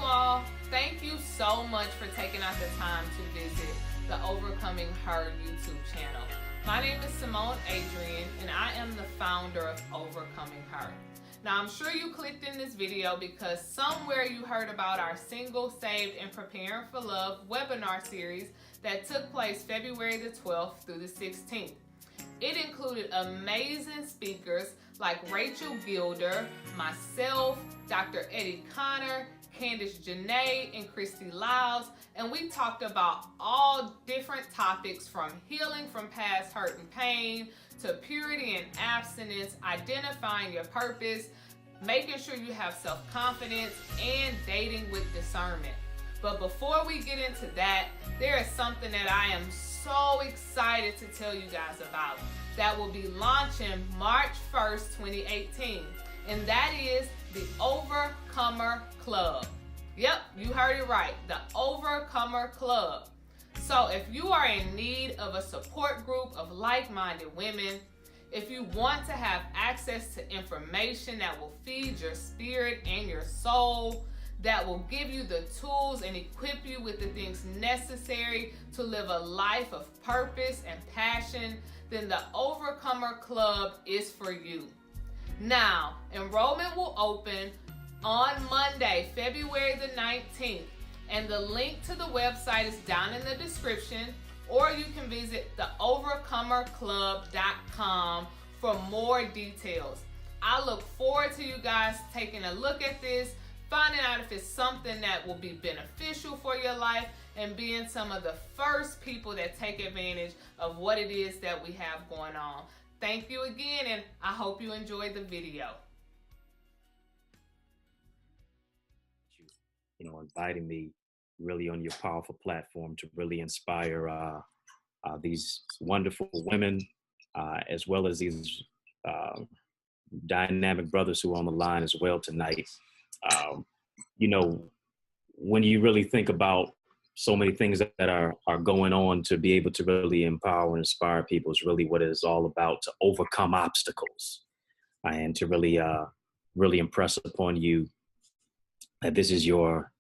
all, thank you so much for taking out the time to visit the Overcoming Her YouTube channel. My name is Simone Adrian, and I am the founder of Overcoming Her. Now, I'm sure you clicked in this video because somewhere you heard about our Single, Saved, and Preparing for Love webinar series that took place February the 12th through the 16th. It included amazing speakers like Rachel Gilder, myself, Dr. Eddie Connor, Candace Janae, and Christy Lyles, and we talked about all different topics from healing from past hurt and pain to purity and abstinence, identifying your purpose, making sure you have self-confidence, and dating with discernment. But before we get into that, there is something that I am so excited to tell you guys about that will be launching March 1st, 2018, and that is the Overcomer Club. Yep, you heard it right, the Overcomer Club. So if you are in need of a support group of like-minded women, if you want to have access to information that will feed your spirit and your soul, that will give you the tools and equip you with the things necessary to live a life of purpose and passion, then the Overcomer Club is for you. Now, enrollment will open on Monday, February the 19th, and the link to the website is down in the description, or you can visit theovercomerclub.com for more details. I look forward to you guys taking a look at this, finding out if it's something that will be beneficial for your life, and being some of the first people that take advantage of what it is that we have going on. Thank you again, and I hope you enjoyed the video. Inviting me really on your powerful platform to really inspire these wonderful women, as well as these dynamic brothers who are on the line as well tonight. When you really think about so many things that are going on, to be able to really empower and inspire people is really what it's all about, to overcome obstacles and to really impress upon you that this is your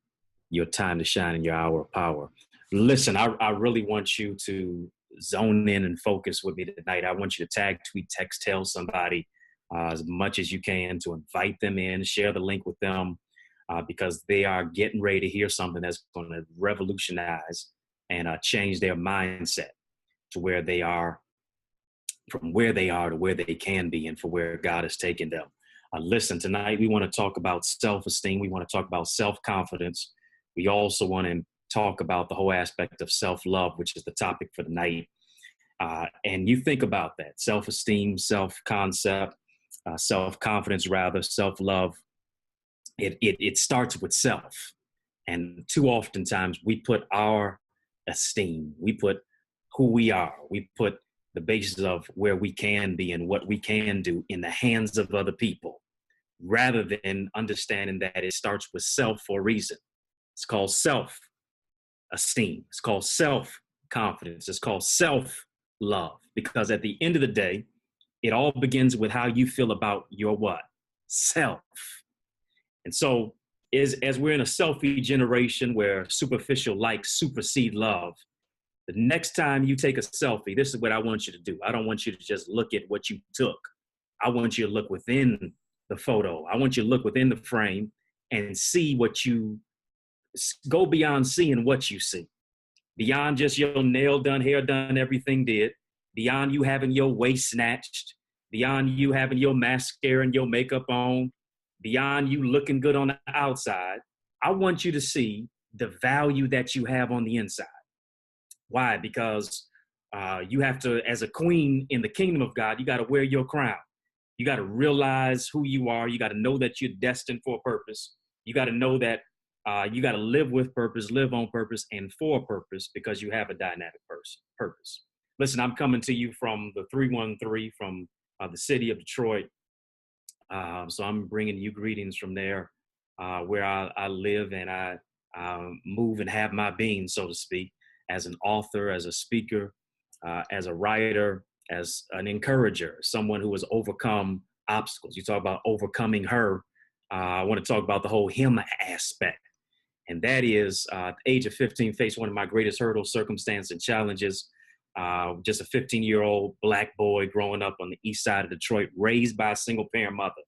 time to shine in your hour of power. Listen, I really want you to zone in and focus with me tonight. I want you to tag, tweet, text, tell somebody as much as you can to invite them in, share the link with them, because they are getting ready to hear something that's going to revolutionize and change their mindset to where they are, from where they are to where they can be, and for where God has taken them. Listen, tonight we want to talk about self-esteem. We want to talk about self-confidence. We also want to talk about the whole aspect of self-love, which is the topic for tonight. And you think about that: self-esteem, self-concept, self-confidence, rather, self-love. It starts with self. And too oftentimes we put our esteem, we put who we are, we put the basis of where we can be and what we can do in the hands of other people, rather than understanding that it starts with self for a reason. It's called self-esteem. It's called self-confidence. It's called self-love. Because at the end of the day, it all begins with how you feel about your what? Self. And so as we're in a selfie generation where superficial likes supersede love, the next time you take a selfie, this is what I want you to do. I don't want you to just look at what you took. I want you to look within the photo. I want you to look within the frame and see what you, go beyond seeing what you see. Beyond just your nail done, hair done, everything did. Beyond you having your waist snatched. Beyond you having your mascara and your makeup on. Beyond you looking good on the outside. I want you to see the value that you have on the inside. Why? Because you have to, as a queen in the kingdom of God, you got to wear your crown. You got to realize who you are. You got to know that you're destined for a purpose. You got to know that you got to live with purpose, live on purpose, and for a purpose, because you have a dynamic purpose. Listen, I'm coming to you from the 313 from the city of Detroit. So I'm bringing you greetings from there, where I live and I move and have my being, so to speak, as an author, as a speaker, as a writer, as an encourager, someone who has overcome obstacles. You talk about overcoming her. I want to talk about the whole him aspect. And that is, at the age of 15, faced one of my greatest hurdles, circumstance, and challenges. Just a 15-year-old black boy growing up on the east side of Detroit, raised by a single-parent mother.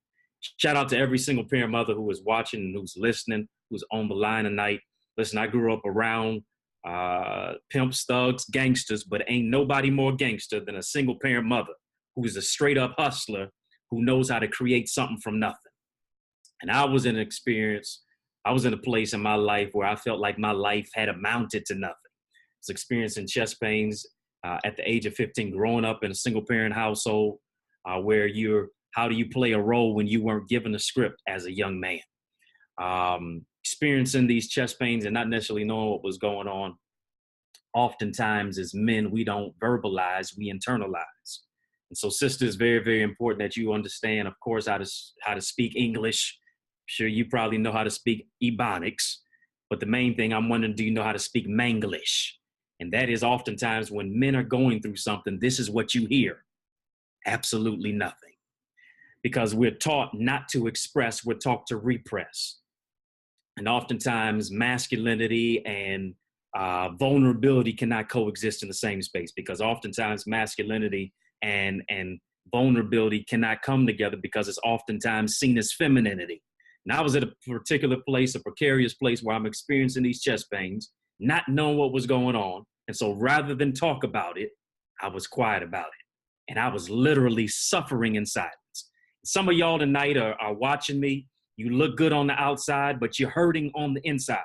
Shout out to every single-parent mother who is watching and who's listening, who's on the line tonight. Listen, I grew up around pimps, thugs, gangsters, but ain't nobody more gangster than a single-parent mother who is a straight-up hustler who knows how to create something from nothing. And I was in a place in my life where I felt like my life had amounted to nothing. I was experiencing chest pains at the age of 15, growing up in a single-parent household where how do you play a role when you weren't given a script as a young man? Experiencing these chest pains and not necessarily knowing what was going on. Oftentimes as men, we don't verbalize, we internalize. And so, sister, it's very, very important that you understand, of course, how to speak English. I'm sure you probably know how to speak Ebonics, but the main thing I'm wondering, do you know how to speak Manglish? And that is oftentimes when men are going through something, this is what you hear. Absolutely nothing. Because we're taught not to express, we're taught to repress. And oftentimes masculinity and vulnerability cannot coexist in the same space, because oftentimes masculinity and vulnerability cannot come together because it's oftentimes seen as femininity. And I was at a particular place, a precarious place where I'm experiencing these chest pains, not knowing what was going on. And so rather than talk about it, I was quiet about it. And I was literally suffering in silence. Some of y'all tonight are watching me. You look good on the outside, but you're hurting on the inside.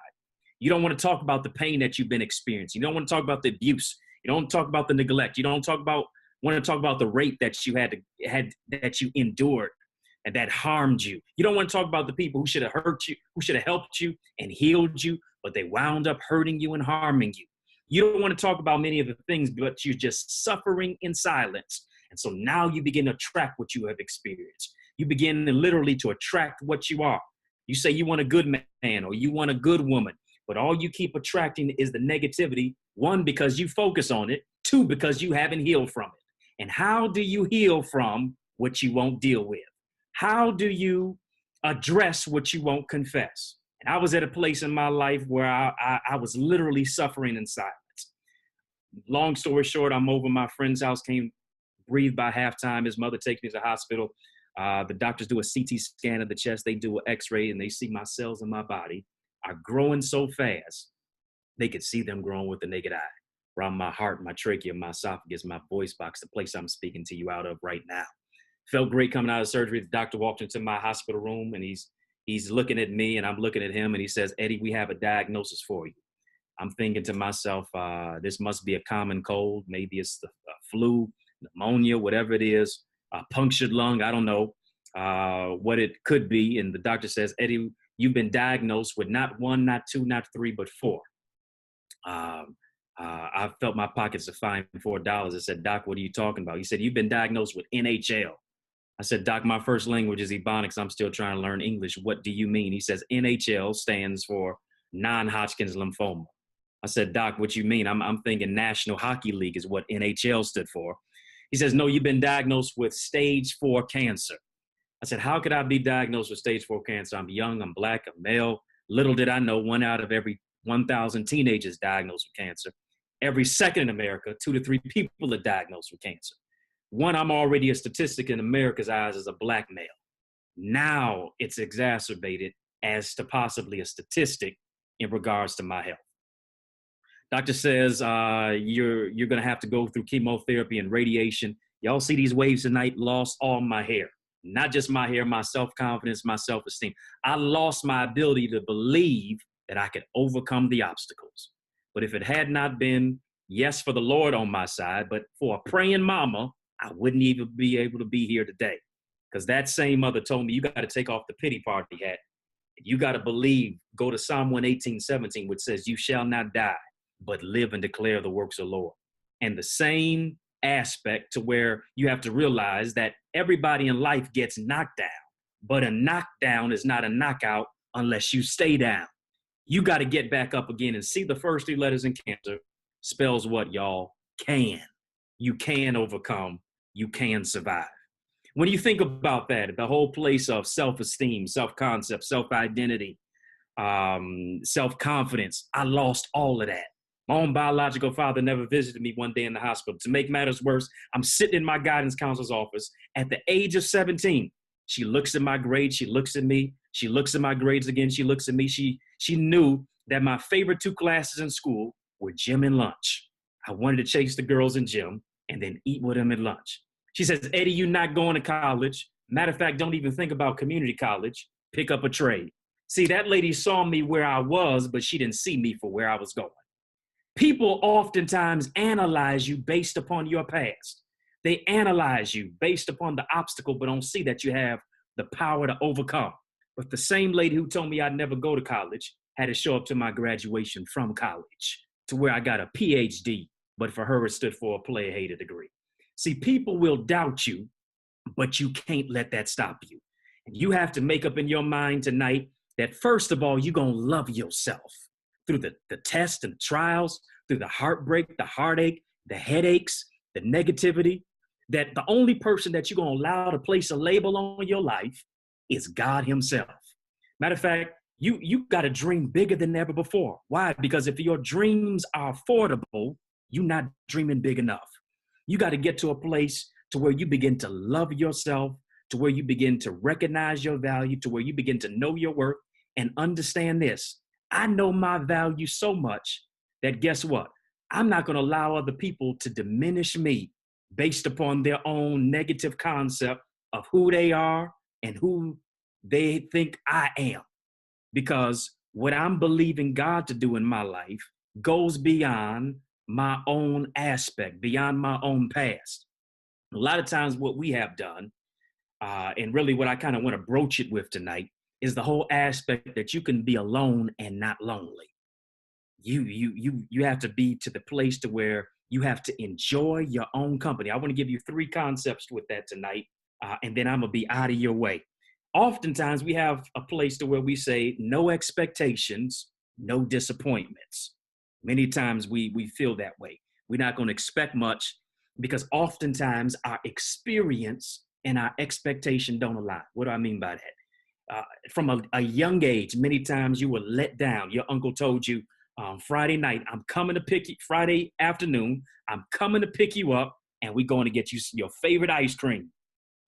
You don't want to talk about the pain that you've been experiencing. You don't want to talk about the abuse. You don't want to talk about the neglect. You don't want to talk about the rape that you that you endured and that harmed you. You don't want to talk about the people who should have hurt you, who should have helped you and healed you, but they wound up hurting you and harming you. You don't want to talk about many of the things, but you're just suffering in silence. And so now you begin to attract what you have experienced. You begin literally to attract what you are. You say you want a good man or you want a good woman, but all you keep attracting is the negativity. One, because you focus on it. Two, because you haven't healed from it. And how do you heal from what you won't deal with? How do you address what you won't confess? And I was at a place in my life where I was literally suffering in silence. Long story short, I'm over my friend's house, breathed by halftime. His mother takes me to the hospital. The doctors do a CT scan of the chest. They do an x-ray and they see my cells in my body are growing so fast, they could see them growing with the naked eye. Around my heart, my trachea, my esophagus, my voice box, the place I'm speaking to you out of right now. Felt great coming out of surgery. The doctor walked into my hospital room and he's looking at me and I'm looking at him and he says, "Eddie, we have a diagnosis for you." I'm thinking to myself, this must be a common cold. Maybe it's the flu, pneumonia, whatever it is, a punctured lung. I don't know what it could be. And the doctor says, "Eddie, you've been diagnosed with not one, not two, not three, but four." I felt my pockets to find $4. I said, "Doc, what are you talking about?" He said, "You've been diagnosed with NHL." I said, "Doc, my first language is Ebonics. I'm still trying to learn English. What do you mean?" He says, "NHL stands for non-Hodgkin's lymphoma." I said, "Doc, what you mean?" I'm thinking National Hockey League is what NHL stood for. He says, "No, you've been diagnosed with stage 4 cancer." I said, "How could I be diagnosed with stage 4 cancer? I'm young, I'm black, I'm male." Little did I know, 1 out of every 1,000 teenagers diagnosed with cancer. Every second in America, 2 to 3 people are diagnosed with cancer. One, I'm already a statistic in America's eyes as a black male. Now it's exacerbated as to possibly a statistic in regards to my health. Doctor says, you're going to have to go through chemotherapy and radiation. Y'all see these waves tonight? Lost all my hair. Not just my hair, my self-confidence, my self-esteem. I lost my ability to believe that I could overcome the obstacles. But if it had not been, yes, for the Lord on my side, but for a praying mama, I wouldn't even be able to be here today. Because that same mother told me, you got to take off the pity party hat. You got to believe, go to Psalm 118:17, which says, "You shall not die, but live and declare the works of the Lord." And the same aspect to where you have to realize that everybody in life gets knocked down, but a knockdown is not a knockout unless you stay down. You got to get back up again. And see, the first 3 letters in cancer spells what, y'all? Can. You can overcome. You can survive. When you think about that, the whole place of self-esteem, self-concept, self-identity, self-confidence. I lost all of that. My own biological father never visited me one day in the hospital. To make matters worse, I'm sitting in my guidance counselor's office at the age of 17. She looks at my grades. She looks at me. She looks at my grades again. She looks at me. She knew that my favorite two classes in school were gym and lunch. I wanted to chase the girls in gym and then eat with them at lunch. She says, Eddie, you're not going to college. Matter of fact, don't even think about community college. Pick up a trade. See, that lady saw me where I was, but she didn't see me for where I was going. People oftentimes analyze you based upon your past. They analyze you based upon the obstacle, but don't see that you have the power to overcome. But the same lady who told me I'd never go to college had to show up to my graduation from college to where I got a PhD, but for her, it stood for a player-hater degree. See, people will doubt you, but you can't let that stop you. And you have to make up in your mind tonight that first of all, you're going to love yourself through the tests and the trials, through the heartbreak, the heartache, the headaches, the negativity, that the only person that you're going to allow to place a label on your life is God himself. Matter of fact, you got to dream bigger than ever before. Why? Because if your dreams are affordable, you're not dreaming big enough. You got to get to a place to where you begin to love yourself, to where you begin to recognize your value, to where you begin to know your worth and understand this. I know my value so much that guess what? I'm not going to allow other people to diminish me based upon their own negative concept of who they are and who they think I am. Because what I'm believing God to do in my life goes beyond my own aspect, beyond my own past. A lot of times what we have done, and really what I kind of want to broach it with tonight, is the whole aspect that you can be alone and not lonely. You have to be to the place to where you have to enjoy your own company. I want to give you 3 concepts with that tonight, and then I'm going to be out of your way. Oftentimes we have a place to where we say no expectations, no disappointments. Many times we feel that way. We're not going to expect much because oftentimes our experience and our expectation don't align. What do I mean by that? From a young age, many times you were let down. Your uncle told you Friday night, I'm coming to pick you, Friday afternoon, I'm coming to pick you up and we're going to get you your favorite ice cream.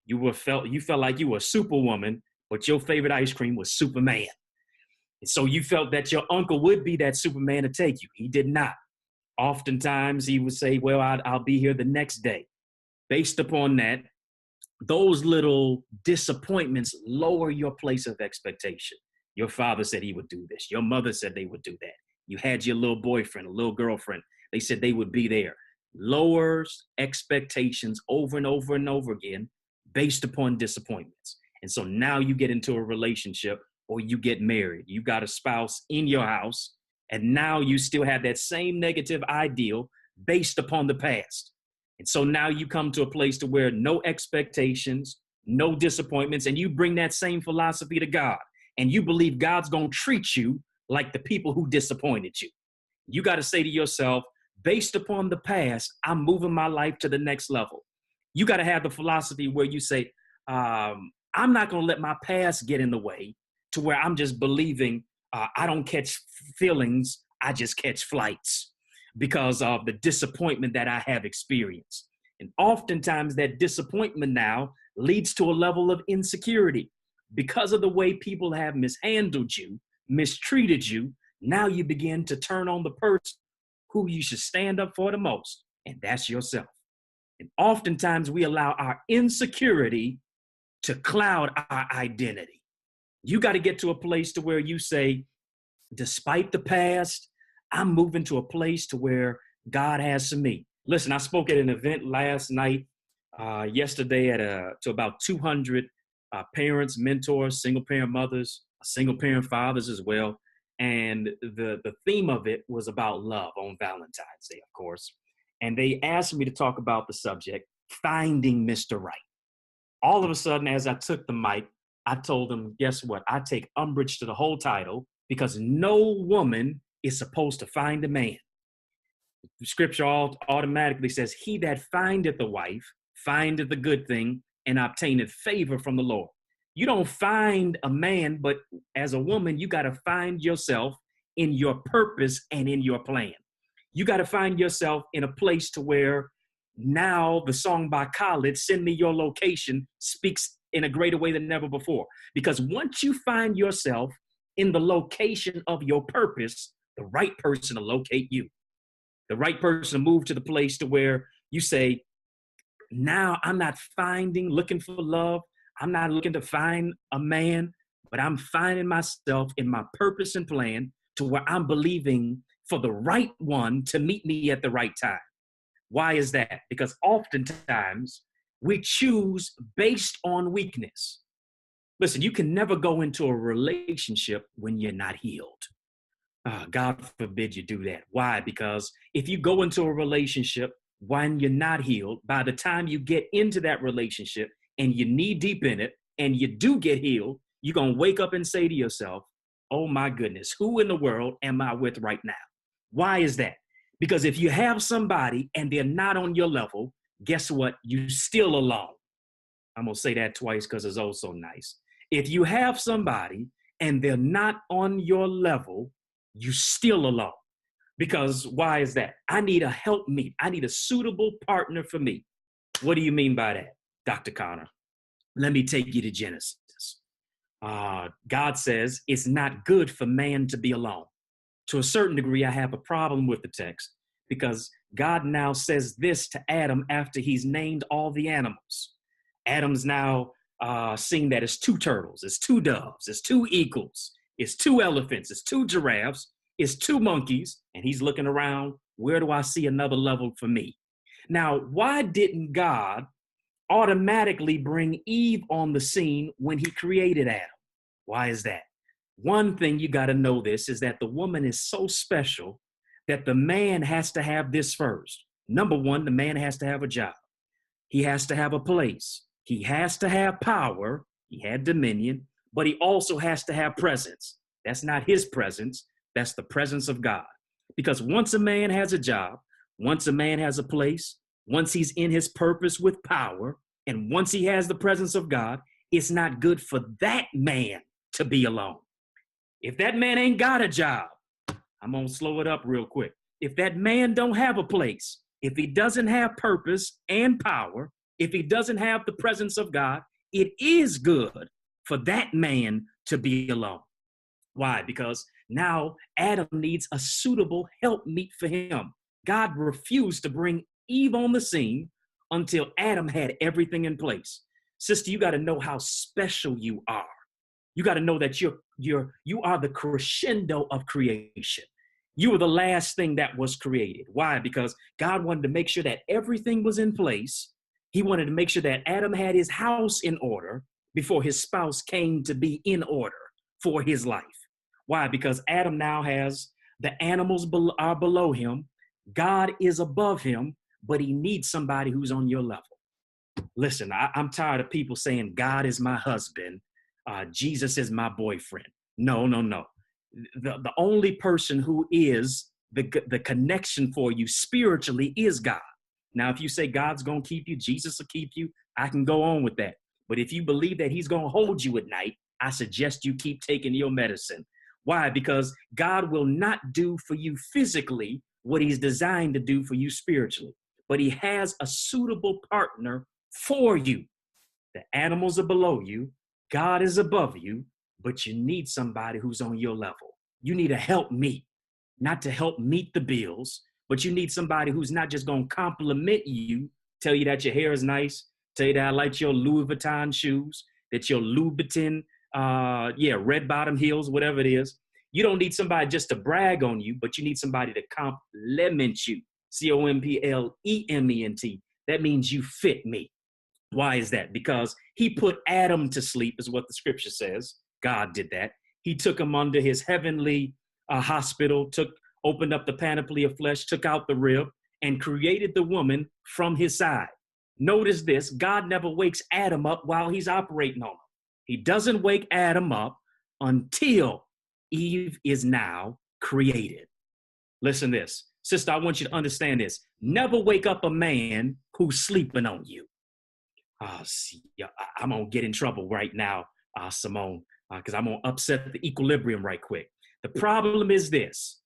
You felt like you were a superwoman, but your favorite ice cream was Superman. And so you felt that your uncle would be that Superman to take you. He did not. Oftentimes he would say, well, I'll be here the next day. Based upon that, those little disappointments lower your place of expectation. Your father said he would do this. Your mother said they would do that. You had your little boyfriend, a little girlfriend. They said they would be there. Lowers expectations over and over and over again based upon disappointments. And so now you get into a relationship or you get married. You got a spouse in your house, and now you still have that same negative ideal based upon the past. And so now you come to a place to where no expectations, no disappointments, and you bring that same philosophy to God. And you believe God's going to treat you like the people who disappointed you. You got to say to yourself, based upon the past, I'm moving my life to the next level. You got to have the philosophy where you say, I'm not going to let my past get in the way to where I'm just believing I don't catch feelings, I just catch flights, because of the disappointment that I have experienced. And oftentimes that disappointment now leads to a level of insecurity. Because of the way people have mishandled you, mistreated you, now you begin to turn on the person who you should stand up for the most, and that's yourself. And oftentimes we allow our insecurity to cloud our identity. You got to get to a place to where you say, despite the past, I'm moving to a place to where God has for me. Listen, I spoke at an event last night, yesterday to about 200 parents, mentors, single parent mothers, single parent fathers as well. And the theme of it was about love on Valentine's Day, of course. And they asked me to talk about the subject, finding Mr. Right. All of a sudden, as I took the mic, I told them, guess what? I take umbrage to the whole title because no woman is supposed to find a man. The scripture automatically says, he that findeth a wife, findeth a good thing, and obtaineth favor from the Lord. You don't find a man, but as a woman, you got to find yourself in your purpose and in your plan. You got to find yourself in a place to where now the song by Khaled, Send Me Your Location, speaks in a greater way than ever before. Because once you find yourself in the location of your purpose, the right person to locate you. The right person to move to the place to where you say, now I'm not looking for love. I'm not looking to find a man, but I'm finding myself in my purpose and plan to where I'm believing for the right one to meet me at the right time. Why is that? Because oftentimes we choose based on weakness. Listen, you can never go into a relationship when you're not healed. God forbid you do that. Why? Because if you go into a relationship when you're not healed, by the time you get into that relationship and you're knee deep in it and you do get healed, you're going to wake up and say to yourself, oh my goodness, who in the world am I with right now? Why is that? Because if you have somebody and they're not on your level, guess what? You're still alone. I'm going to say that twice because it's oh so nice. If you have somebody and they're not on your level, you're still alone. Because why is that? I need a helpmeet. I need a suitable partner for me. What do you mean by that, Dr. Connor? Let me take you to Genesis. God says it's not good for man to be alone. To a certain degree, I have a problem with the text because God now says this to Adam after he's named all the animals. Adam's now seeing that it's 2 turtles, it's 2 doves, it's 2 eagles, it's 2 elephants, it's 2 giraffes, it's 2 monkeys, and he's looking around, where do I see another level for me? Now, why didn't God automatically bring Eve on the scene when he created Adam? Why is that? One thing you got to know this is that the woman is so special that the man has to have this first. Number one, the man has to have a job. He has to have a place. He has to have power. He had dominion, but he also has to have presence. That's not his presence. That's the presence of God. Because once a man has a job, once a man has a place, once he's in his purpose with power, and once he has the presence of God, it's not good for that man to be alone. If that man ain't got a job, I'm going to slow it up real quick. If that man don't have a place, if he doesn't have purpose and power, if he doesn't have the presence of God, it is good for that man to be alone. Why? Because now Adam needs a suitable helpmeet for him. God refused to bring Eve on the scene until Adam had everything in place. Sister, you got to know how special you are. You got to know that you are the crescendo of creation. You were the last thing that was created. Why? Because God wanted to make sure that everything was in place. He wanted to make sure that Adam had his house in order before his spouse came to be in order for his life. Why? Because Adam now has the animals are below him. God is above him, but he needs somebody who's on your level. Listen, I'm tired of people saying God is my husband. Jesus is my boyfriend. No. The only person who is the connection for you spiritually is God. Now, if you say God's going to keep you, Jesus will keep you, I can go on with that. But if you believe that he's going to hold you at night, I suggest you keep taking your medicine. Why? Because God will not do for you physically what he's designed to do for you spiritually. But he has a suitable partner for you. The animals are below you. God is above you, but you need somebody who's on your level. You need a helpmeet, not to help meet the bills, but you need somebody who's not just going to compliment you, tell you that your hair is nice, tell you that I like your Louis Vuitton shoes, that your Louboutin, red bottom heels, whatever it is. You don't need somebody just to brag on you, but you need somebody to compliment you. Complement. That means you fit me. Why is that? Because he put Adam to sleep, is what the scripture says. God did that. He took him under his heavenly hospital, opened up the panoply of flesh, took out the rib, and created the woman from his side. Notice this, God never wakes Adam up while he's operating on him. He doesn't wake Adam up until Eve is now created. Listen to this. Sister, I want you to understand this. Never wake up a man who's sleeping on you. I'm going to get in trouble right now Simone, because I'm going to upset the equilibrium right quick. The problem is this.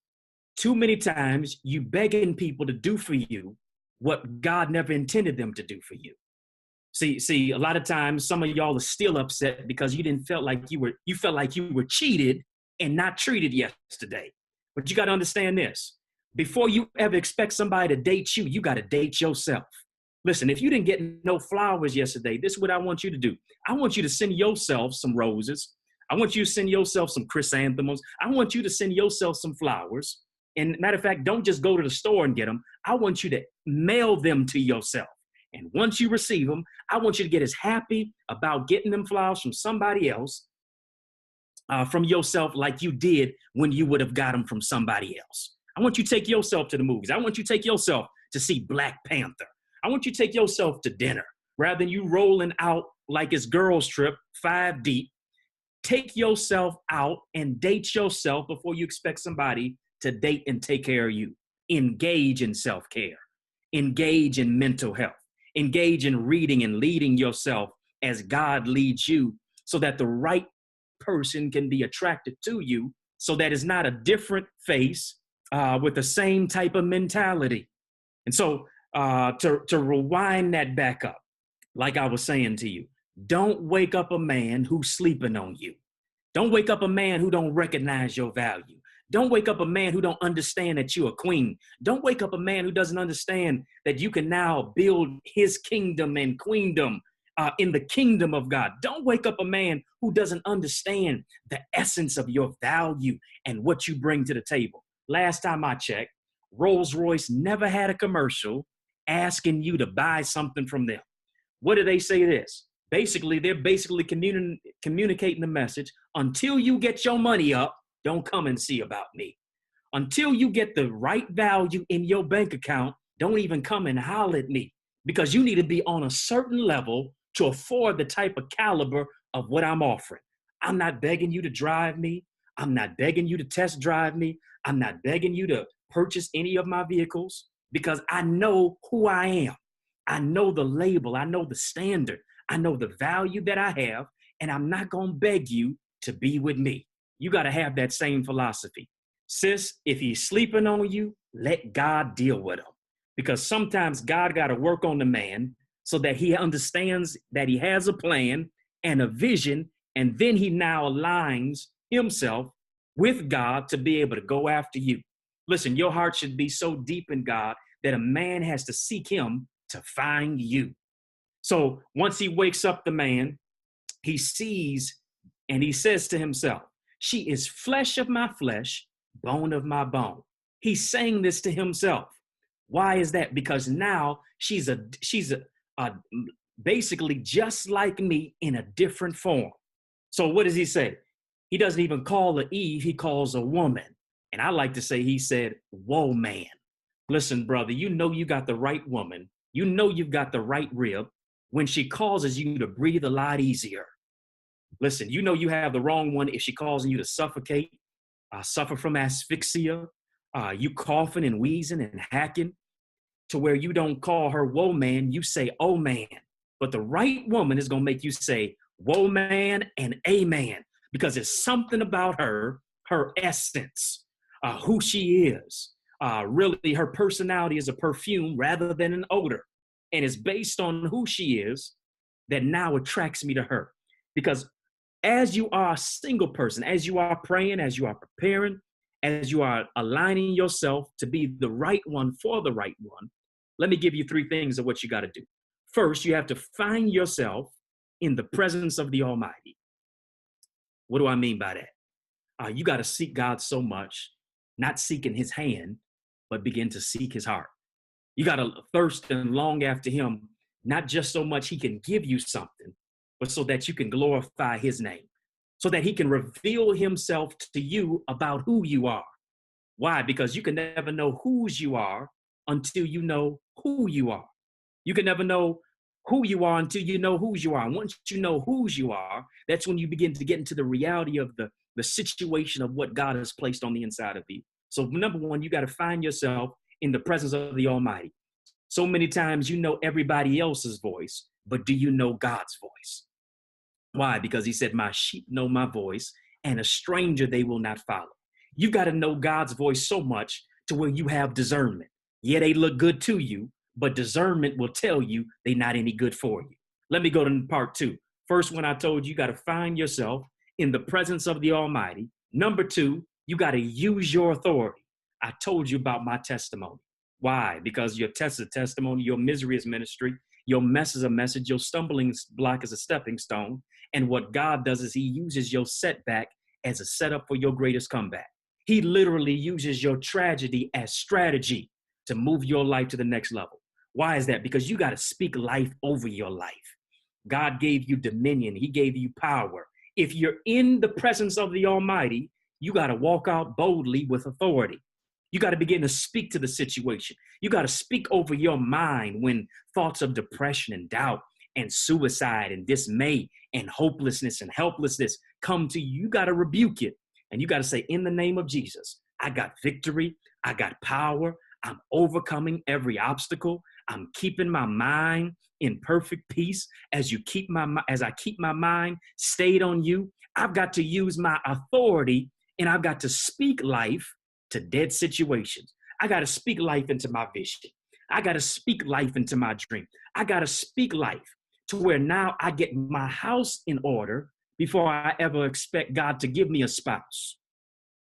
Too many times you begging people to do for you what God never intended them to do for you. See, a lot of times some of y'all are still upset because you felt like you were cheated and not treated yesterday. But you got to understand this. Before you ever expect somebody to date you, you got to date yourself. Listen, if you didn't get no flowers yesterday, this is what I want you to do. I want you to send yourself some roses. I want you to send yourself some chrysanthemums. I want you to send yourself some flowers. And matter of fact, don't just go to the store and get them. I want you to mail them to yourself. And once you receive them, I want you to get as happy about getting them flowers from somebody else, from yourself, like you did when you would have got them from somebody else. I want you to take yourself to the movies. I want you to take yourself to see Black Panther. I want you to take yourself to dinner rather than you rolling out like it's girls trip 5 deep. Take yourself out and date yourself before you expect somebody to date and take care of you. Engage in self-care. Engage in mental health. Engage in reading and leading yourself as God leads you so that the right person can be attracted to you, so that it's not a different face with the same type of mentality. And so to rewind that back up, like I was saying to you, don't wake up a man who's sleeping on you. Don't wake up a man who don't recognize your value. Don't wake up a man who don't understand that you're a queen. Don't wake up a man who doesn't understand that you can now build his kingdom and queendom in the kingdom of God. Don't wake up a man who doesn't understand the essence of your value and what you bring to the table. Last time I checked, Rolls-Royce never had a commercial asking you to buy something from them. What do they say this? Basically, they're communicating the message: until you get your money up, don't come and see about me. Until you get the right value in your bank account, don't even come and holler at me, because you need to be on a certain level to afford the type of caliber of what I'm offering. I'm not begging you to drive me. I'm not begging you to test drive me. I'm not begging you to purchase any of my vehicles, because I know who I am. I know the label. I know the standard. I know the value that I have, and I'm not going to beg you to be with me. You got to have that same philosophy. Sis, if he's sleeping on you, let God deal with him. Because sometimes God got to work on the man so that he understands that he has a plan and a vision, and then he now aligns himself with God to be able to go after you. Listen, your heart should be so deep in God that a man has to seek him to find you. So once he wakes up the man, he sees and he says to himself, she is flesh of my flesh, bone of my bone. He's saying this to himself. Why is that? Because now she's basically just like me in a different form. So what does he say? He doesn't even call her Eve, he calls her woman. And I like to say he said, whoa, man. Listen, brother, you know you got the right woman. You know you've got the right rib when she causes you to breathe a lot easier. Listen, you know you have the wrong one if she causing you to suffocate, suffer from asphyxia, you coughing and wheezing and hacking, to where you don't call her whoa, man, you say, oh, man. But the right woman is going to make you say, whoa, man, and amen, because it's something about her essence, who she is. Really, her personality is a perfume rather than an odor. And it's based on who she is that now attracts me to her. Because as you are a single person, as you are praying, as you are preparing, as you are aligning yourself to be the right one for the right one, let me give you 3 things of what you got to do. First, you have to find yourself in the presence of the Almighty. What do I mean by that? You got to seek God so much, not seeking his hand, but begin to seek his heart. You got to thirst and long after him, not just so much he can give you something, but so that you can glorify his name, so that he can reveal himself to you about who you are. Why? Because you can never know whose you are until you know who you are. You can never know who you are until you know whose you are. And once you know whose you are, that's when you begin to get into the reality of the situation of what God has placed on the inside of you. So number one, you got to find yourself in the presence of the Almighty. So many times you know everybody else's voice, but do you know God's voice? Why? Because he said, my sheep know my voice, and a stranger they will not follow. You got to know God's voice so much to where you have discernment. Yeah, they look good to you, but discernment will tell you they're not any good for you. Let me go to part two. First one, I told you, you got to find yourself in the presence of the Almighty. Number two, you got to use your authority. I told you about my testimony. Why? Because your test is a testimony, your misery is ministry, your mess is a message, your stumbling block is a stepping stone. And what God does is he uses your setback as a setup for your greatest comeback. He literally uses your tragedy as strategy to move your life to the next level. Why is that? Because you got to speak life over your life. God gave you dominion. He gave you power. If you're in the presence of the Almighty, you got to walk out boldly with authority. You got to begin to speak to the situation. You got to speak over your mind when thoughts of depression and doubt and suicide and dismay and hopelessness and helplessness come to you. You got to rebuke it. And you got to say, in the name of Jesus, I got victory. I got power. I'm overcoming every obstacle. I'm keeping my mind in perfect peace as I keep my mind stayed on you. I've got to use my authority, and I've got to speak life to dead situations. I got to speak life into my vision. I got to speak life into my dream. I got to speak life to where now I get my house in order before I ever expect God to give me a spouse.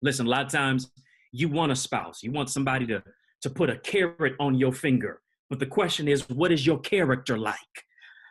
Listen, a lot of times you want a spouse. You want somebody to put a carrot on your finger. But the question is, what is your character like?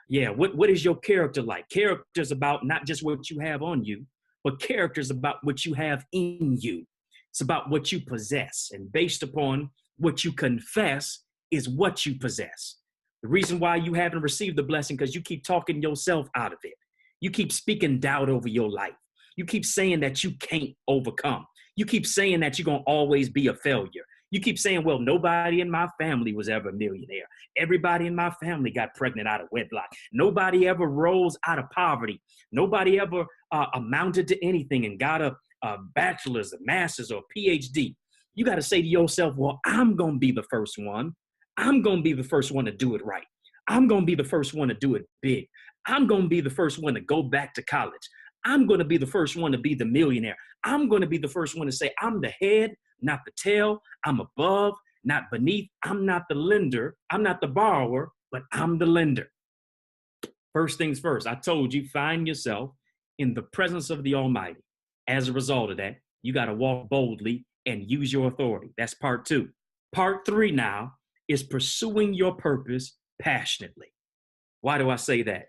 Yeah, what is your character like? Character is about not just what you have on you, but character is about what you have in you. It's about what you possess. And based upon what you confess is what you possess. The reason why you haven't received the blessing, because you keep talking yourself out of it. You keep speaking doubt over your life. You keep saying that you can't overcome. You keep saying that you're going to always be a failure. You keep saying, well, nobody in my family was ever a millionaire. Everybody in my family got pregnant out of wedlock. Nobody ever rose out of poverty. Nobody ever amounted to anything and got a bachelor's, a master's, or a PhD. You got to say to yourself, well, I'm going to be the first one. I'm going to be the first one to do it right. I'm going to be the first one to do it big. I'm going to be the first one to go back to college. I'm going to be the first one to be the millionaire. I'm going to be the first one to say, I'm the head, not the tail. I'm above, not beneath. I'm not the lender. I'm not the borrower, but I'm the lender. First things first, I told you, find yourself in the presence of the Almighty. As a result of that, you got to walk boldly and use your authority. That's part two. Part three now is pursuing your purpose passionately. Why do I say that?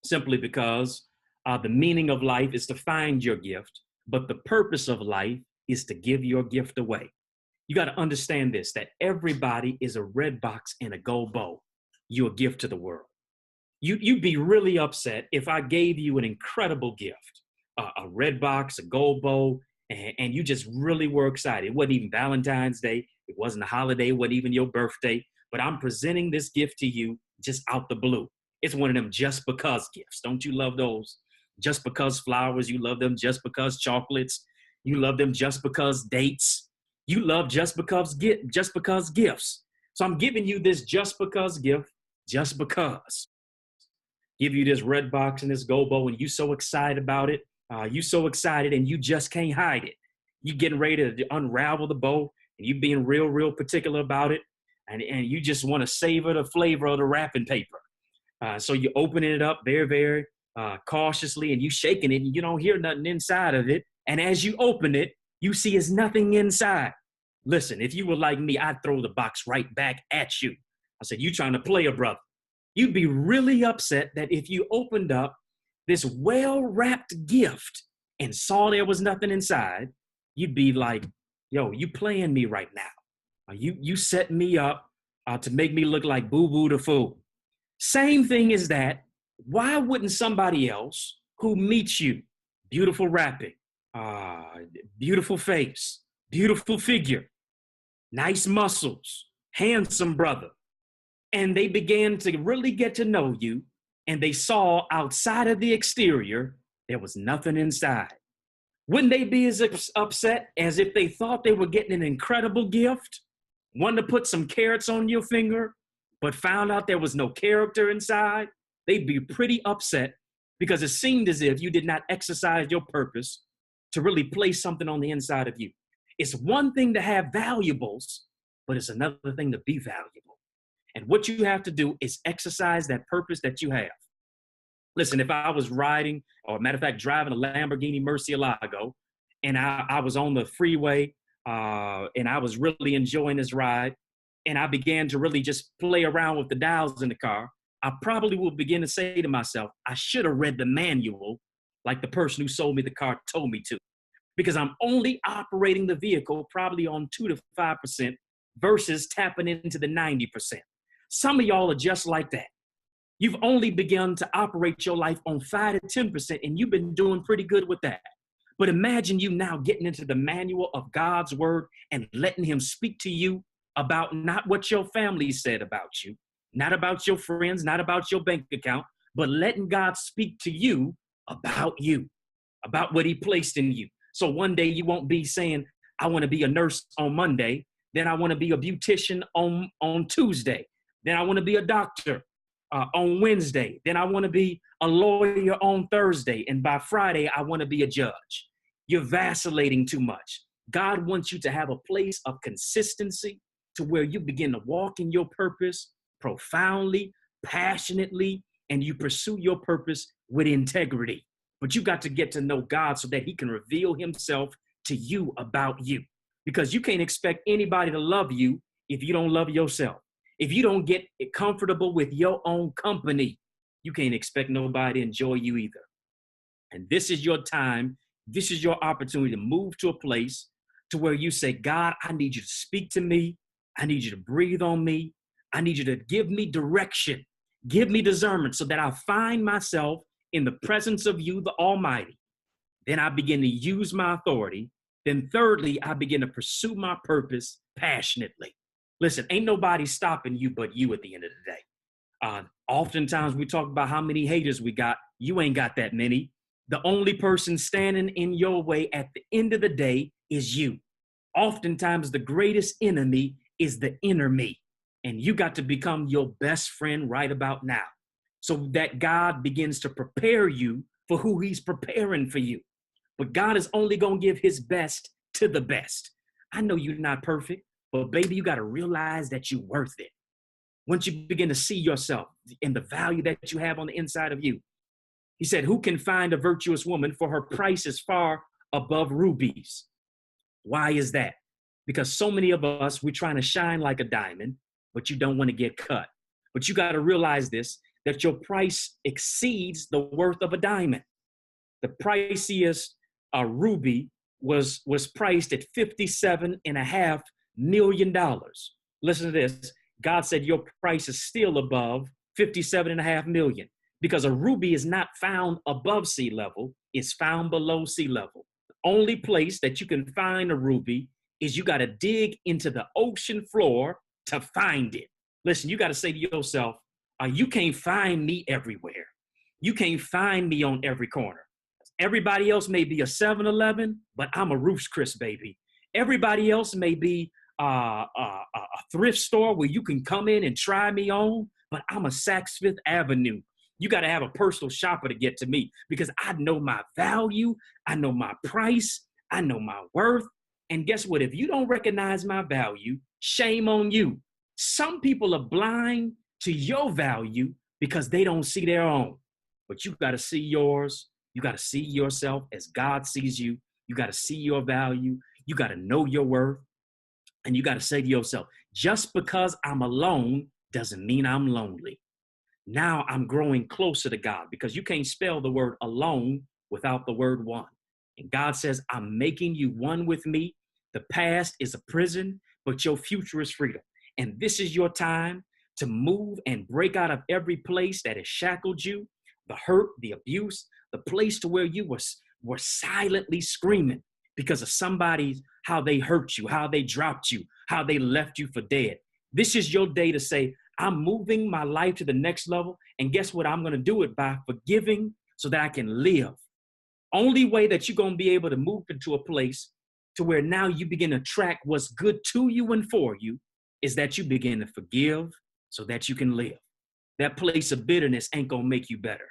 Simply because the meaning of life is to find your gift, but the purpose of life is to give your gift away. You got to understand this, that everybody is a red box and a gold bow. You're a gift to the world. You'd be really upset if I gave you an incredible gift, a red box, a gold bow, and you just really were excited. It wasn't even Valentine's Day. It wasn't a holiday. It wasn't even your birthday. But I'm presenting this gift to you just out the blue. It's one of them just because gifts. Don't you love those? Just because flowers, you love them. Just because chocolates, you love them. Just because dates, you love just because gifts. So I'm giving you this just because gift, just because. Give you this red box and this gold bow, and you so excited about it. You so excited, and you just can't hide it. You getting ready to unravel the bow, and you being real particular about it, and you just want to savor the flavor of the wrapping paper. So you open it up very cautiously, and you shaking it, and you don't hear nothing inside of it. And as you open it, you see there's nothing inside. Listen, if you were like me, I'd throw the box right back at you. I said, you trying to play a brother. You'd be really upset that if you opened up this well-wrapped gift and saw there was nothing inside, you'd be like, yo, you playing me right now. You set me up to make me look like boo-boo the fool. Same thing as that. Why wouldn't somebody else who meets you, beautiful wrapping, beautiful face, beautiful figure, nice muscles, handsome brother, and they began to really get to know you, and they saw outside of the exterior, there was nothing inside. Wouldn't they be as upset as if they thought they were getting an incredible gift, one to put some carrots on your finger, but found out there was no character inside? They'd be pretty upset because it seemed as if you did not exercise your purpose to really place something on the inside of you. It's one thing to have valuables, but it's another thing to be valuable. And what you have to do is exercise that purpose that you have. Listen, if I was riding, or matter of fact, driving a Lamborghini Murcielago, and I was on the freeway, and I was really enjoying this ride, and I began to really just play around with the dials in the car, I probably will begin to say to myself, I should have read the manual like the person who sold me the car told me to, because I'm only operating the vehicle probably on 2 to 5% versus tapping into the 90%. Some of y'all are just like that. You've only begun to operate your life on 5 to 10%, and you've been doing pretty good with that. But imagine you now getting into the manual of God's word and letting him speak to you about not what your family said about you, not about your friends, not about your bank account, but letting God speak to you, about what he placed in you. So one day you won't be saying, I want to be a nurse on Monday. Then I want to be a beautician on Tuesday. Then I want to be a doctor on Wednesday. Then I want to be a lawyer on Thursday. And by Friday, I want to be a judge. You're vacillating too much. God wants you to have a place of consistency to where you begin to walk in your purpose profoundly, passionately, and you pursue your purpose with integrity. But you got to get to know God so that he can reveal himself to you about you. Because you can't expect anybody to love you if you don't love yourself. If you don't get comfortable with your own company, you can't expect nobody to enjoy you either. And this is your time. This is your opportunity to move to a place to where you say, God, I need you to speak to me. I need you to breathe on me. I need you to give me direction. Give me discernment so that I find myself in the presence of you, the Almighty. Then I begin to use my authority. Then thirdly, I begin to pursue my purpose passionately. Listen, ain't nobody stopping you but you at the end of the day. Oftentimes we talk about how many haters we got. You ain't got that many. The only person standing in your way at the end of the day is you. Oftentimes the greatest enemy is the inner me. And you got to become your best friend right about now, so that God begins to prepare you for who he's preparing for you. But God is only going to give his best to the best. I know you're not perfect, but baby, you got to realize that you're worth it. Once you begin to see yourself and the value that you have on the inside of you. He said, who can find a virtuous woman, for her price is far above rubies? Why is that? Because so many of us, we're trying to shine like a diamond, but you don't want to get cut. But you got to realize this, that your price exceeds the worth of a diamond. The priciest ruby was priced at $57.5 million. Listen to this. God said your price is still above $57.5 million, because a ruby is not found above sea level. It's found below sea level. The only place that you can find a ruby is you got to dig into the ocean floor to find it. Listen, you got to say to yourself, you can't find me everywhere. You can't find me on every corner. Everybody else may be a 7-Eleven, but I'm a Ruth's Chris, baby. Everybody else may be a thrift store where you can come in and try me on, but I'm a Saks Fifth Avenue. You got to have a personal shopper to get to me, because I know my value. I know my price. I know my worth. And guess what? If you don't recognize my value, shame on you. Some people are blind to your value because they don't see their own. But you got to see yours. You got to see yourself as God sees you. You got to see your value. You got to know your worth. And you got to say to yourself, just because I'm alone doesn't mean I'm lonely. Now I'm growing closer to God, because you can't spell the word alone without the word one. And God says, I'm making you one with me. The past is a prison, but your future is freedom. And this is your time to move and break out of every place that has shackled you, the hurt, the abuse, the place to where you were silently screaming because of somebody's, how they hurt you, how they dropped you, how they left you for dead. This is your day to say, I'm moving my life to the next level. And guess what? I'm going to do it by forgiving so that I can live. Only way that you're going to be able to move into a place to where now you begin to track what's good to you and for you is that you begin to forgive so that you can live. That place of bitterness ain't going to make you better.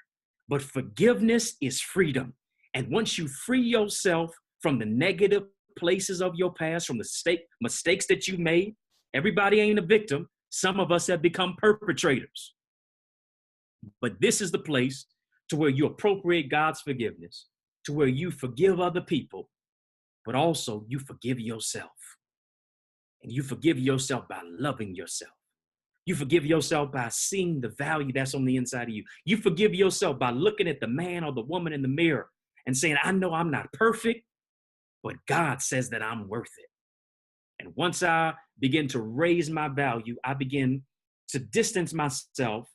But forgiveness is freedom. And once you free yourself from the negative places of your past, from the mistakes that you made, everybody ain't a victim. Some of us have become perpetrators. But this is the place to where you appropriate God's forgiveness, to where you forgive other people, but also you forgive yourself. And you forgive yourself by loving yourself. You forgive yourself by seeing the value that's on the inside of you. You forgive yourself by looking at the man or the woman in the mirror and saying, I know I'm not perfect, but God says that I'm worth it. And once I begin to raise my value, I begin to distance myself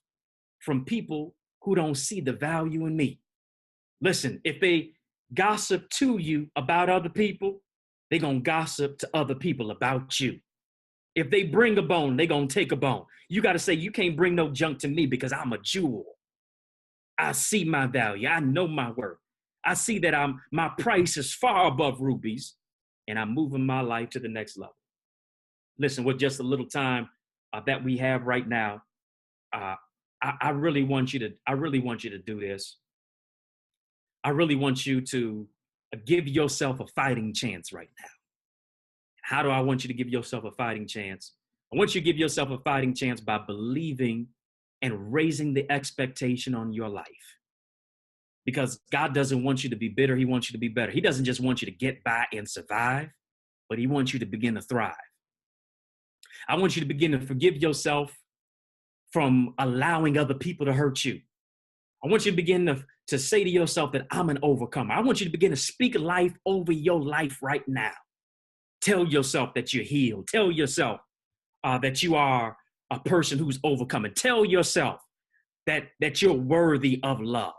from people who don't see the value in me. Listen, if they gossip to you about other people, they're going to gossip to other people about you. If they bring a bone, they're going to take a bone. You got to say, you can't bring no junk to me because I'm a jewel. I see my value. I know my worth. I see that my price is far above rubies, and I'm moving my life to the next level. Listen, with just a little time that we have right now, I really want you to do this. I really want you to give yourself a fighting chance right now. How do I want you to give yourself a fighting chance? I want you to give yourself a fighting chance by believing and raising the expectation on your life. Because God doesn't want you to be bitter. He wants you to be better. He doesn't just want you to get by and survive, but he wants you to begin to thrive. I want you to begin to forgive yourself from allowing other people to hurt you. I want you to begin to say to yourself that I'm an overcomer. I want you to begin to speak life over your life right now. Tell yourself that you're healed. Tell yourself that you are a person who's overcoming. Tell yourself that you're worthy of love.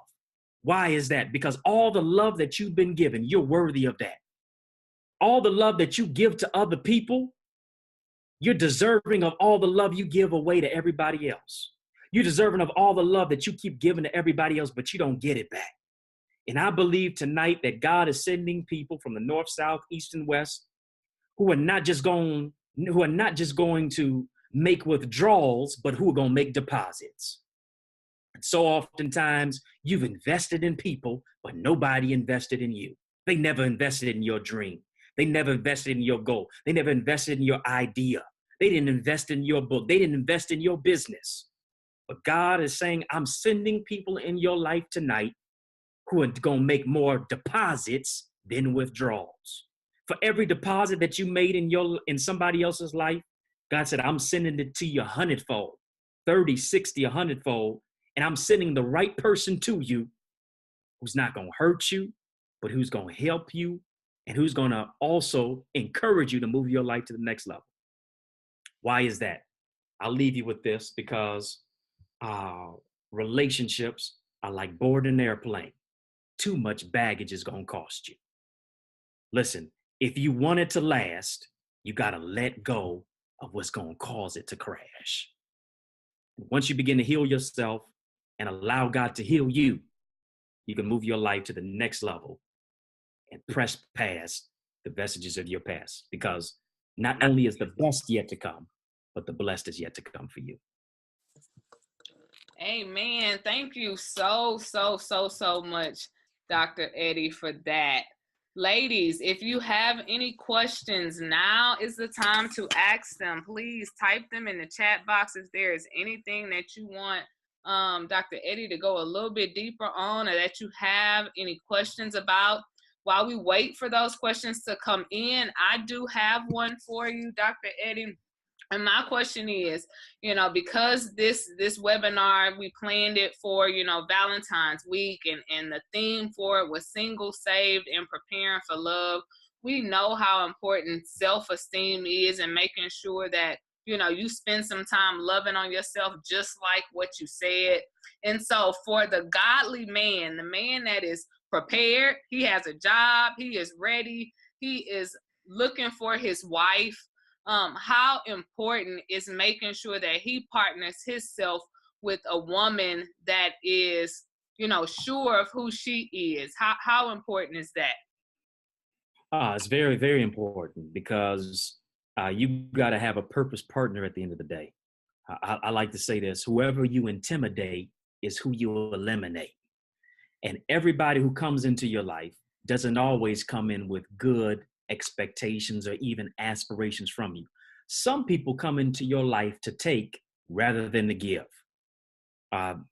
Why is that? Because all the love that you've been given, you're worthy of that. All the love that you give to other people, you're deserving of all the love you give away to everybody else. You're deserving of all the love that you keep giving to everybody else, but you don't get it back. And I believe tonight that God is sending people from the north, south, east, and west who are not just going to make withdrawals, but who are going to make deposits. And so oftentimes you've invested in people, but nobody invested in you. They never invested in your dream. They never invested in your goal. They never invested in your idea. They didn't invest in your book. They didn't invest in your business. But God is saying, I'm sending people in your life tonight who are going to make more deposits than withdrawals. For every deposit that you made in somebody else's life, God said, I'm sending it to you 100-fold, 30, 60, 100-fold. And I'm sending the right person to you who's not going to hurt you, but who's going to help you and who's going to also encourage you to move your life to the next level. Why is that? I'll leave you with this because relationships are like boarding an airplane. Too much baggage is going to cost you. Listen, if you want it to last, you got to let go of what's going to cause it to crash. Once you begin to heal yourself and allow God to heal you, you can move your life to the next level and press past the vestiges of your past, because not only is the best yet to come, but the blessed is yet to come for you. Amen. Thank you so much, Dr. Eddie, for that. Ladies, if you have any questions, now is the time to ask them. Please type them in the chat box if there is anything that you want Dr. Eddie to go a little bit deeper on, or that you have any questions about. While we wait for those questions to come in, I do have one for you, Dr. Eddie. And my question is, because this webinar, we planned it for, Valentine's week, and the theme for it was single, saved, and preparing for love. We know how important self-esteem is, and making sure that, you spend some time loving on yourself, just like what you said. And so for the godly man, the man that is prepared, he has a job, he is ready, he is looking for his wife, how important is making sure that he partners himself with a woman that is, sure of who she is? How important is that? It's very, very important, because you got to have a purpose partner at the end of the day. I like to say this: whoever you intimidate is who you eliminate. And everybody who comes into your life doesn't always come in with good expectations or even aspirations from you. Some people come into your life to take rather than to give.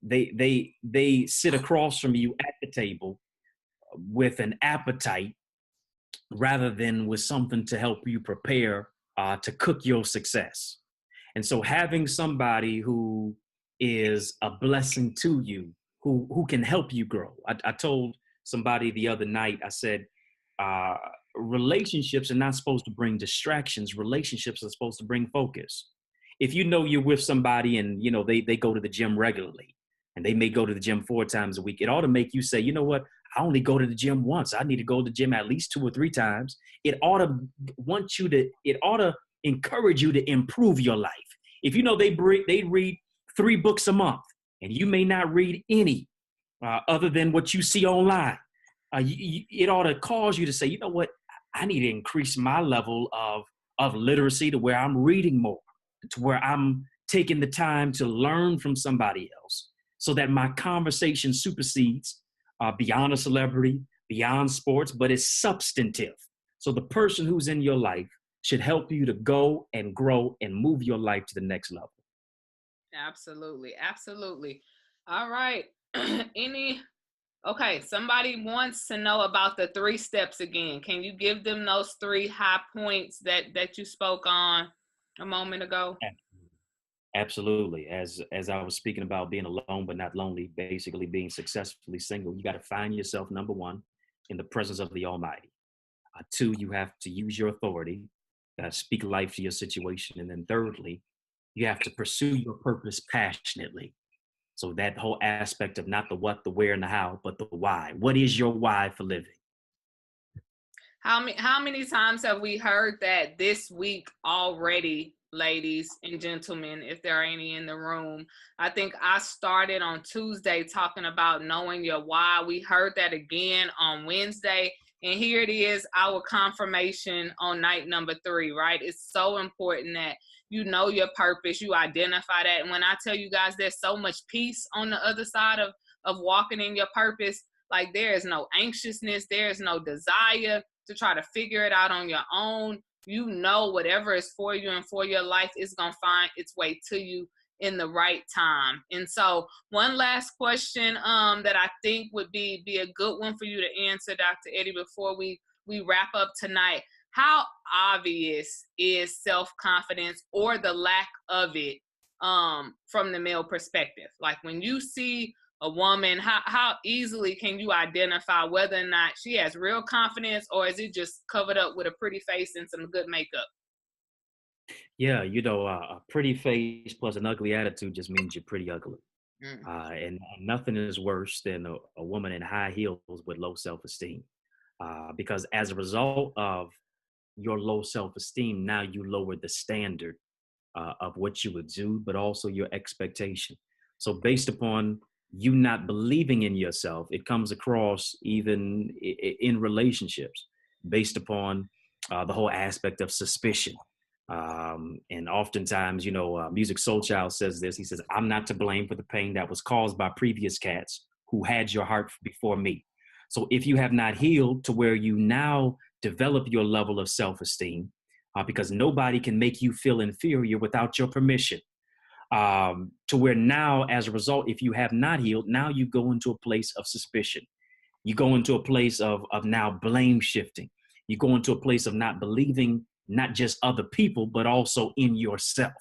They sit across from you at the table with an appetite rather than with something to help you prepare to cook your success. And so having somebody who is a blessing to you, who can help you grow. I told somebody the other night, I said, relationships are not supposed to bring distractions. Relationships are supposed to bring focus. If you know you're with somebody and, you know, they go to the gym regularly and they may go to the gym 4 times a week, it ought to make you say, you know what? I only go to the gym once. I need to go to the gym at least 2 or 3 times. It ought to encourage you to improve your life. If you know they read 3 books a month and you may not read any other than what you see online, it ought to cause you to say, you know what? I need to increase my level of literacy to where I'm reading more, to where I'm taking the time to learn from somebody else so that my conversation supersedes beyond a celebrity, beyond sports, but it's substantive. So the person who's in your life should help you to go and grow and move your life to the next level. Absolutely. Absolutely. All right. Okay, somebody wants to know about the 3 steps again. Can you give them those 3 high points that you spoke on a moment ago? Absolutely. As I was speaking about being alone but not lonely, basically being successfully single, you got to find yourself, number 1, in the presence of the Almighty. 2, you have to use your authority, speak life to your situation. And then thirdly, you have to pursue your purpose passionately. So that whole aspect of not the what, the where, and the how, but the why. What is your why for living? How many times have we heard that this week already, ladies and gentlemen, if there are any in the room? I think I started on Tuesday talking about knowing your why. We heard that again on Wednesday. And here it is, our confirmation on night number 3, right? It's so important that you know your purpose, you identify that. And when I tell you guys, there's so much peace on the other side of walking in your purpose. Like, there is no anxiousness, there is no desire to try to figure it out on your own. You know whatever is for you and for your life is going to find its way to you in the right time. And so one last question that I think would be a good one for you to answer, Dr. Eddie, before we wrap up tonight. How obvious is self-confidence or the lack of it from the male perspective? Like, when you see a woman, how easily can you identify whether or not she has real confidence, or is it just covered up with a pretty face and some good makeup? Yeah, you know, a pretty face plus an ugly attitude just means you're pretty ugly. Mm. And nothing is worse than a woman in high heels with low self-esteem. Because as a result of your low self-esteem, now you lower the standard of what you exude, but also your expectation. So based upon you not believing in yourself, it comes across even in relationships based upon the whole aspect of suspicion. And oftentimes, you know, Music Soul Child says this. He says, I'm not to blame for the pain that was caused by previous cats who had your heart before me. So if you have not healed to where you now develop your level of self-esteem, because nobody can make you feel inferior without your permission, to where now, as a result, if you have not healed, now you go into a place of suspicion. You go into a place of now blame shifting. You go into a place of not believing not just other people, but also in yourself.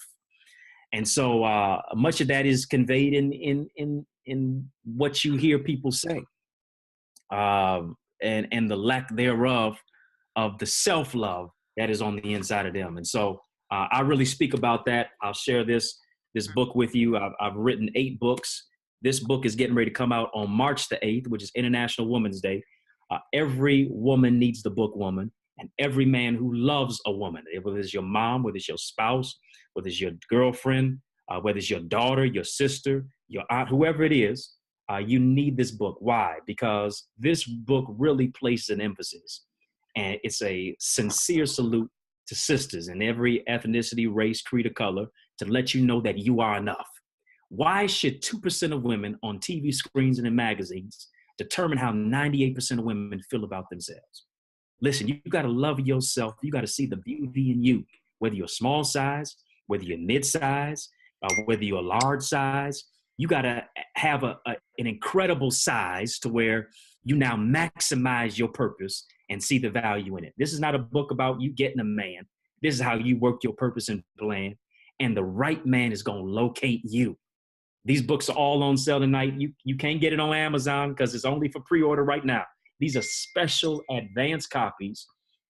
And so much of that is conveyed in what you hear people say, and the lack thereof of the self-love that is on the inside of them. And so I really speak about that. I'll share this book with you. I've written 8 books. This book is getting ready to come out on March the 8th, which is International Women's Day. Every woman needs the book Woman, and every man who loves a woman, whether it's your mom, whether it's your spouse, whether it's your girlfriend, whether it's your daughter, your sister, your aunt, whoever it is, you need this book. Why? Because this book really places an emphasis, and it's a sincere salute to sisters in every ethnicity, race, creed, or color, to let you know that you are enough. Why should 2% of women on TV screens and in magazines determine how 98% of women feel about themselves. Listen, you got to love yourself. You got to see the beauty in you, whether you're small size, whether you're mid-size, whether you're a large size. You got to have an incredible size to where you now maximize your purpose and see the value in it. This is not a book about you getting a man. This is how you work your purpose and plan, and the right man is going to locate you. These books are all on sale tonight. You can't get it on Amazon because it's only for pre-order right now. These are special advanced copies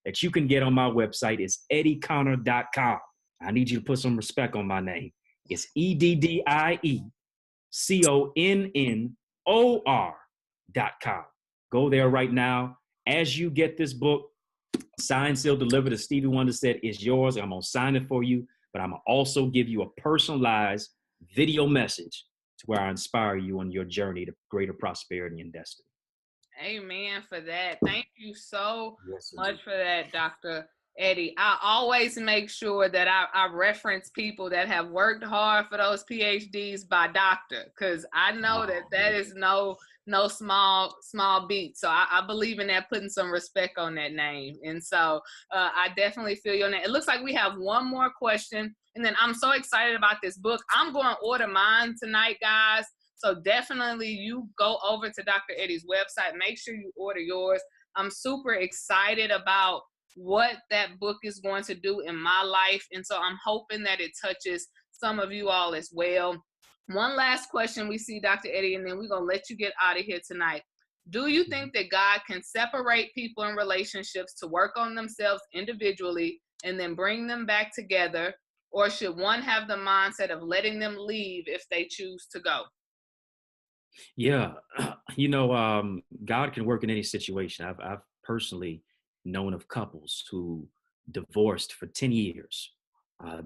that you can get on my website. It's eddieconnor.com. I need you to put some respect on my name. It's EDDIECONNOR.com. Go there right now. As you get this book, signed, sealed, delivered, as Stevie Wonder said, is yours. I'm going to sign it for you, but I'm going to also give you a personalized video message to where I inspire you on your journey to greater prosperity and destiny. Amen for that. Thank you so much for that, Dr. Eddie. I always make sure that I reference people that have worked hard for those PhDs by doctor, because I know that is no small beat. So I believe in that, putting some respect on that name. And so I definitely feel you on that. It looks like we have one more question, and then I'm so excited about this book. I'm going to order mine tonight, guys. So definitely you go over to Dr. Eddie's website. Make sure you order yours. I'm super excited about what that book is going to do in my life. And so I'm hoping that it touches some of you all as well. One last question we see, Dr. Eddie, and then we're going to let you get out of here tonight. Do you think that God can separate people in relationships to work on themselves individually and then bring them back together? Or should one have the mindset of letting them leave if they choose to go? Yeah, God can work in any situation. I've personally known of couples who divorced for 10 years.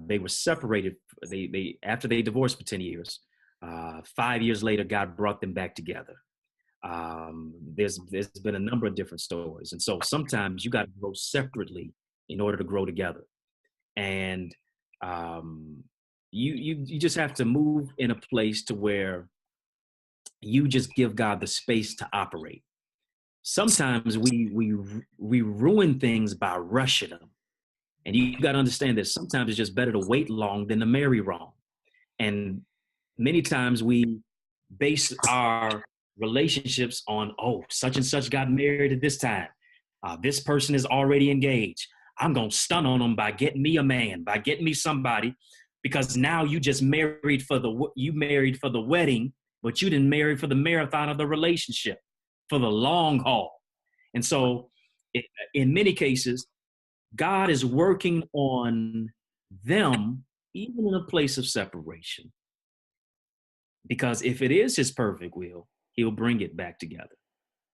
They were separated. They after they divorced for 10 years, 5 years later, God brought them back together. There's been a number of different stories, and so sometimes you got to grow separately in order to grow together. And you just have to move in a place to where you just give God the space to operate. Sometimes we ruin things by rushing them. And you got to understand that sometimes it's just better to wait long than to marry wrong. And many times we base our relationships on, such and such got married at this time. This person is already engaged. I'm going to stun on them by getting me a man, by getting me somebody, because now you just married for the wedding, but you didn't marry for the marathon of the relationship, for the long haul. And so in many cases, God is working on them, even in a place of separation. Because if it is his perfect will, he'll bring it back together.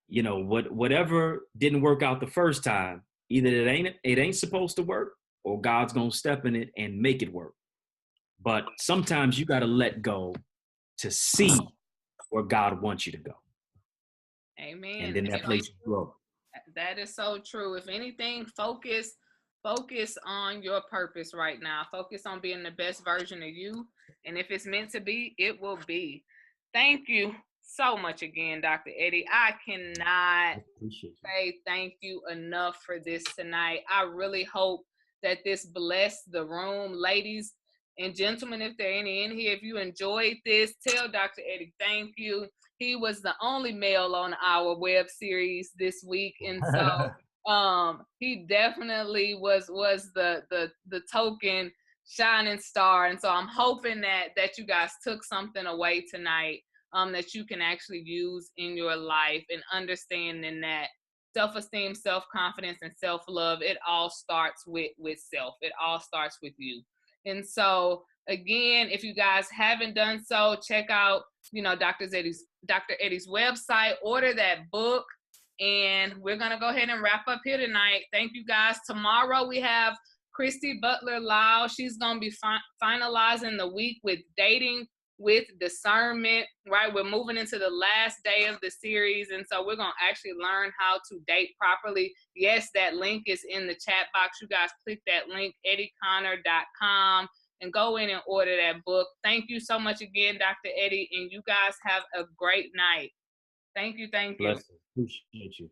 Whatever didn't work out the first time, either it ain't supposed to work, or God's going to step in it and make it work. But sometimes you got to let go to see where God wants you to go. Amen. And then that place will grow. That is so true. If anything, focus on your purpose right now. Focus on being the best version of you. And if it's meant to be, it will be. Thank you so much again, Dr. Eddie. I cannot say thank you enough for this tonight. I really hope that this blessed the room. Ladies and gentlemen, if there are any in here, if you enjoyed this, tell Dr. Eddie thank you. He was the only male on our web series this week. And so he definitely was the token shining star. And so I'm hoping that you guys took something away tonight that you can actually use in your life, and understanding that self-esteem, self-confidence, and self-love, it all starts with self. It all starts with you. And so again, if you guys haven't done so, check out, Dr. Eddie's website, order that book. And we're going to go ahead and wrap up here tonight. Thank you guys. Tomorrow we have Christy Butler Lau. She's going to be finalizing the week with dating with discernment, right? We're moving into the last day of the series. And so we're going to actually learn how to date properly. Yes, that link is in the chat box. You guys click that link, esteem, and go in and order that book. Thank you so much again, Dr. Eddie. And you guys have a great night. Thank you. Thank you. Blessings. Appreciate you.